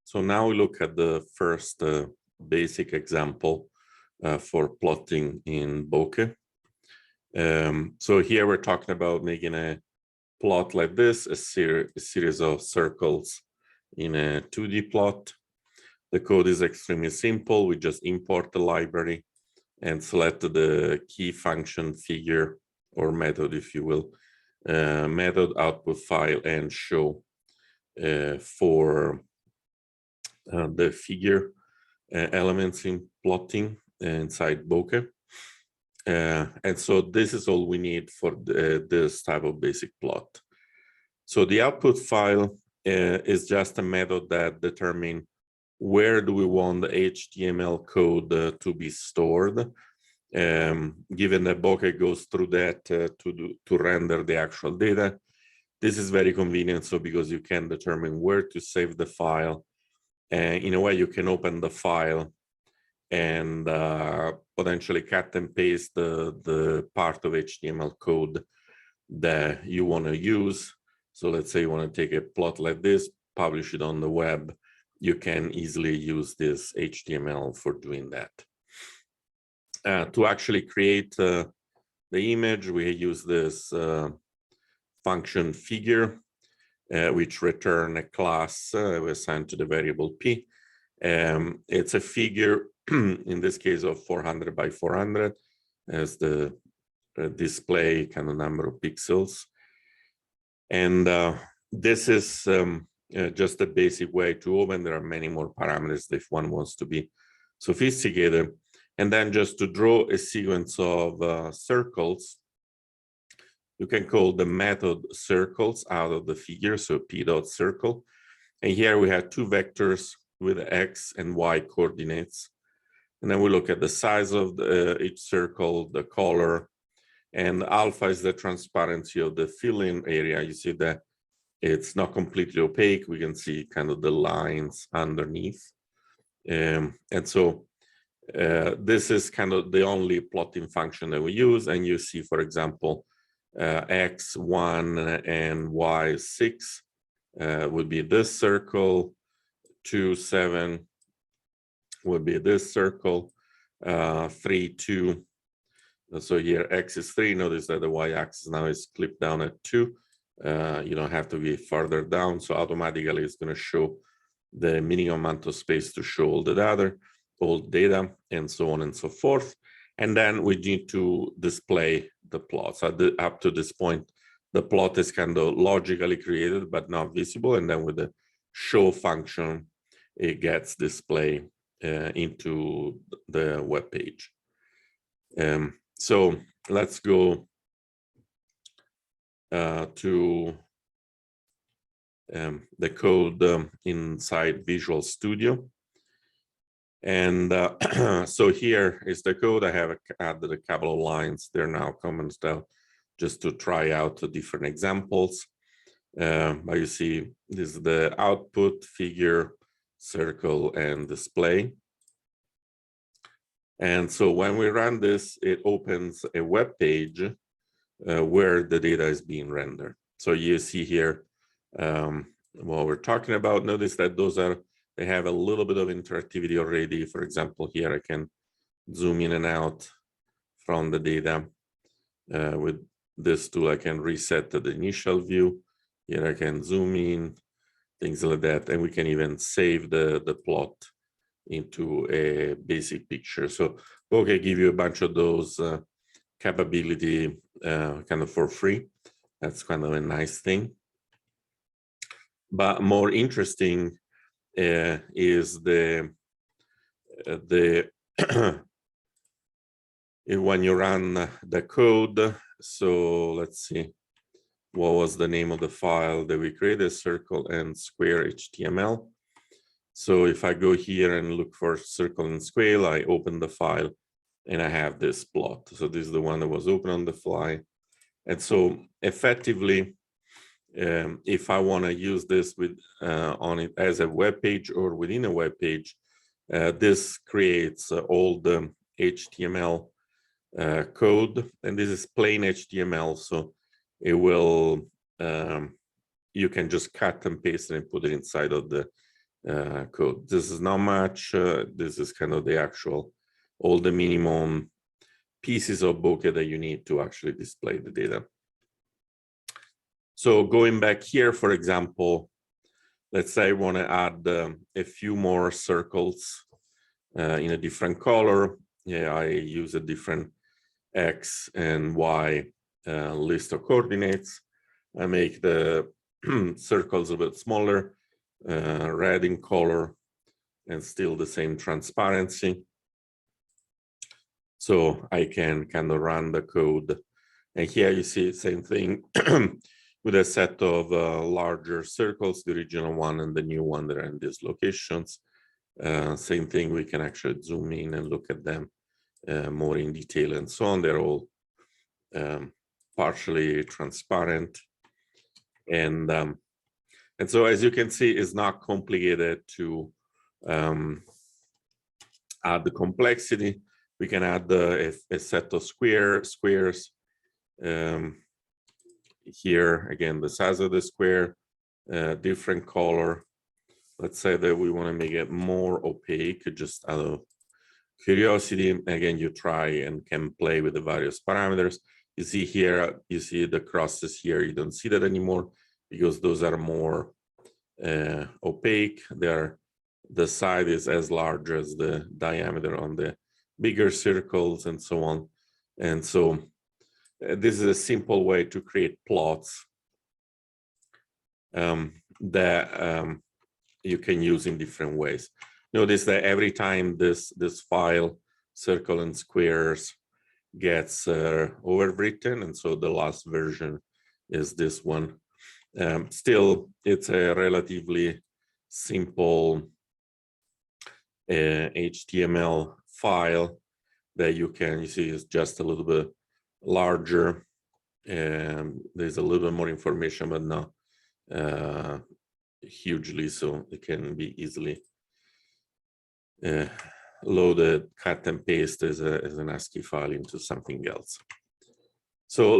So now we look at the first basic example for plotting in Bokeh. So here we're talking about making a plot like this, a series of circles in a 2D plot. The code is extremely simple. We just import the library and select the key function figure or method, if you will, method output file and show for the figure elements in plotting inside Bokeh. And so this is all we need for this type of basic plot. So the output file is just a method that determines where do we want the HTML code to be stored. Given that Bokeh goes through that to render the actual data, this is very convenient. So because you can determine where to save the file, and in a way you can open the file and potentially cut and paste the part of HTML code that you want to use. So let's say you want to take a plot like this, publish it on the web. You can easily use this HTML for doing that. To actually create the image, we use this function figure, which return a class we assign to the variable p. It's a figure, in this case of 400 by 400, as the display kind of number of pixels. And this is just a basic way to open. There are many more parameters if one wants to be sophisticated. And then just to draw a sequence of circles, you can call the method circles out of the figure, so p.circle. And here we have two vectors with x and y coordinates. And then we look at the size of each circle, the color, and alpha is the transparency of the fill-in area. You see that it's not completely opaque. We can see kind of the lines underneath. And so this is kind of the only plotting function that we use. And you see, for example, x1 and y6 would be this circle, 2, 7 would be this circle, 3, 2. So here x is 3. Notice that the y-axis now is clipped down at 2. You don't have to be further down. So automatically it's going to show the minimum amount of space to show all the data, and so on and so forth. And then we need to display the plot. So up to this point, the plot is kind of logically created, but not visible. And then with the show function, it gets displayed into the web page. So let's go to the code inside Visual Studio. And so here is the code. I have added a couple of lines. They're now comments down just to try out the different examples. But you see, this is the output, figure, circle, and display. And so when we run this, it opens a web page where the data is being rendered. So you see here what we're talking about. Notice that they have a little bit of interactivity already. For example, here I can zoom in and out from the data. With this tool, I can reset to the initial view. Here I can zoom in, things like that. And we can even save the plot into a basic picture. So Bokeh give you a bunch of those capability kind of for free. That's kind of a nice thing. But more interesting is the when you run the code. So let's see, what was the name of the file that we created? Circle and square HTML. So if I go here and look for circle and square, I open the file and I have this plot. So this is the one that was open on the fly. And so effectively, if I want to use this with on it as a web page or within a web page, this creates all the HTML code, and this is plain HTML. So it will you can just cut and paste it and put it inside of the code. This is not much. This is kind of the actual, all the minimum pieces of Bokeh that you need to actually display the data. So going back here, for example, let's say I want to add a few more circles in a different color. Yeah, I use a different X and Y list of coordinates. I make the circles a bit smaller, red in color, and still the same transparency. So I can kind of run the code. And here you see the same thing with a set of larger circles, the original one and the new one that are in these locations. Same thing, we can actually zoom in and look at them more in detail and so on. They're all partially transparent. And so as you can see, it's not complicated to add the complexity. We can add a set of squares. Here, again, the size of the square, different color. Let's say that we want to make it more opaque, just out of curiosity. Again, you try and can play with the various parameters. You see here, you see the crosses here. You don't see that anymore because those are more opaque. The side is as large as the diameter on the bigger circles and so on. And so this is a simple way to create plots that you can use in different ways. Notice that every time this file, circle and squares, gets overwritten, and so the last version is this one. Still, it's a relatively simple HTML file that you see is just a little bit larger, and there's a little bit more information, but not hugely, so it can be easily loaded, cut and paste as an ASCII file into something else. So